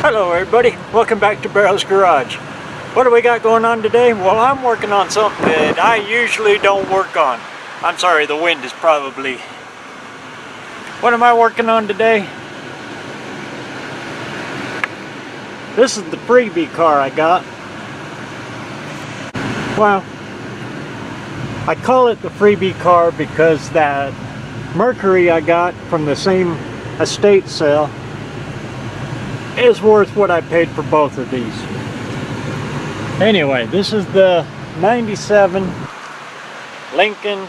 Hello everybody, welcome back to BareRose Garage. What do we got going on today? Well, I'm working on something that I usually don't work on. I'm sorry, the wind is probably... What am I working on today? This is the freebie car I got. Well, I call it the freebie car because that Mercury I got from the same estate sale is worth what I paid for both of these. Anyway, this is the 97 Lincoln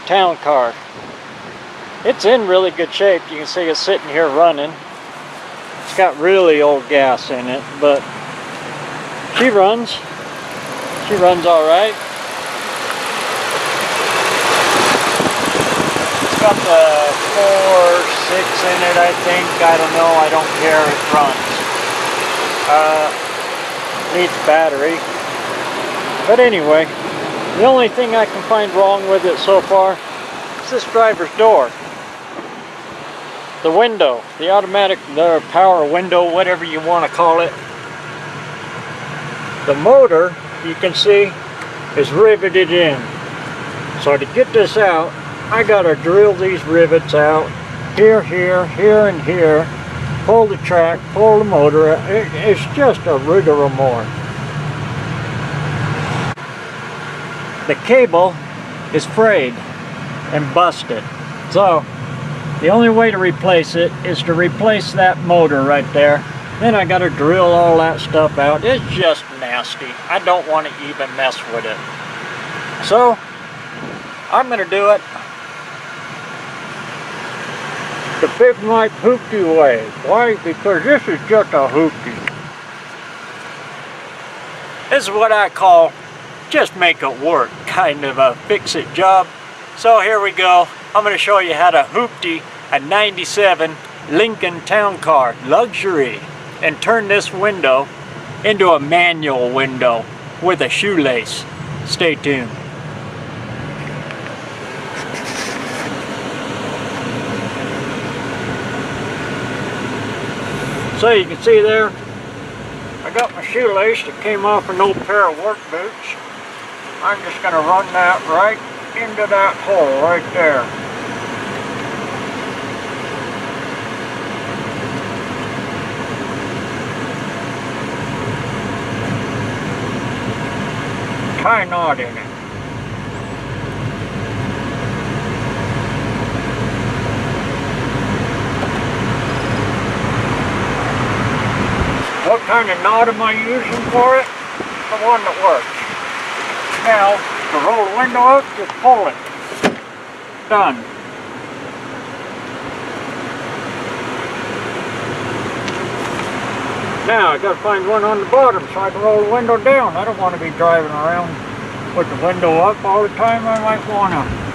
Town Car. It's in really good shape. You can see it's sitting here running. It's got really old gas in it, but she runs. She runs all right. It's got the 4.6 in it, I think. I don't know. I don't care. It runs. Needs battery. But anyway, the only thing I can find wrong with it so far is this driver's door. The window, the automatic, the power window, whatever you want to call it. The motor, you can see, is riveted in. So to get this out, I gotta drill these rivets out. Here, here, here, and here. Pull the track, pull the motor. It's just a rigmarole. The cable is frayed and busted. So the only way to replace it is to replace that motor right there. Then I gotta drill all that stuff out. It's just nasty. I don't want to even mess with it. So I'm gonna do it the Big Mike hoopty way. Why? Because this is just a hoopty. This is what I call just make it work, kind of a fix-it job. So here we go. I'm going to show you how to hoopty a 97 Lincoln Town Car luxury and turn this window into a manual window with a shoelace. Stay tuned. So you can see there, I got my shoelace that came off an old pair of work boots. I'm just going to run that right into that hole right there. Tie a knot in it. What kind of knot am I using for it? The one that works. Now, to roll the window up, just pull it. Done. Now, I gotta find one on the bottom so I can roll the window down. I don't want to be driving around with the window up all the time. I might want to.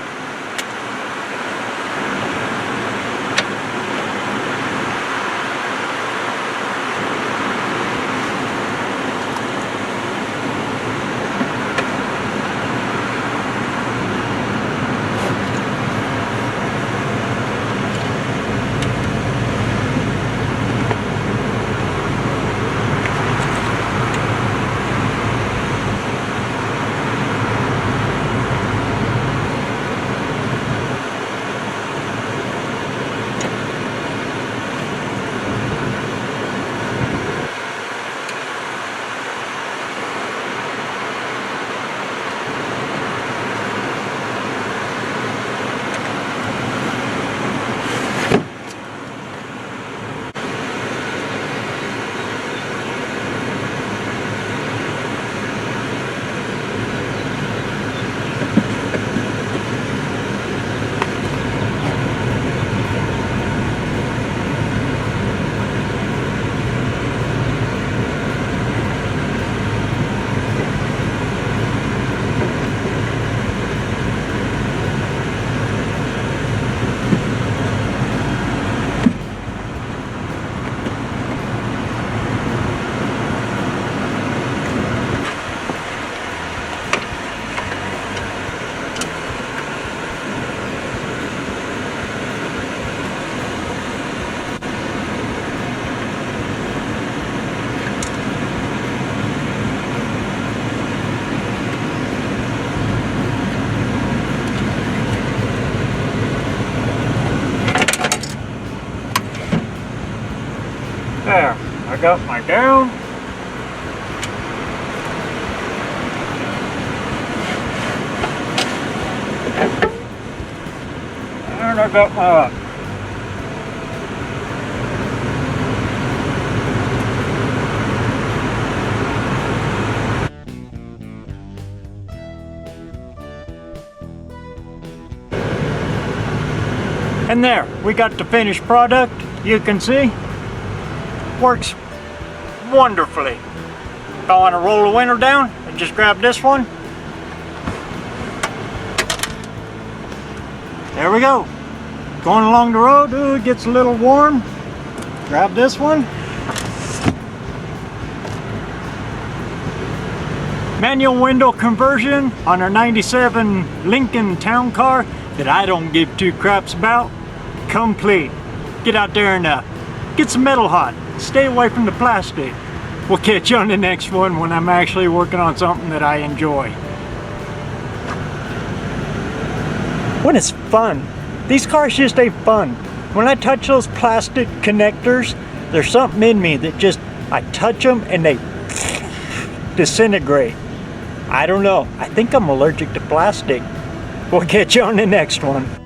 got my gown. And I got my and there, we got the finished product. You can see, works wonderfully. If I want to roll the window down, I just grab this one. There we go. Going along the road, ooh, it gets a little warm. Grab this one. Manual window conversion on our 97 Lincoln Town Car that I don't give two craps about. Complete. Get out there and get some metal hot. Stay away from the plastic. We'll catch you on the next one when I'm actually working on something that I enjoy. When it's fun. These cars just ain't fun. When I touch those plastic connectors, there's something in me that just, I touch them and they disintegrate. I don't know. I think I'm allergic to plastic. We'll catch you on the next one.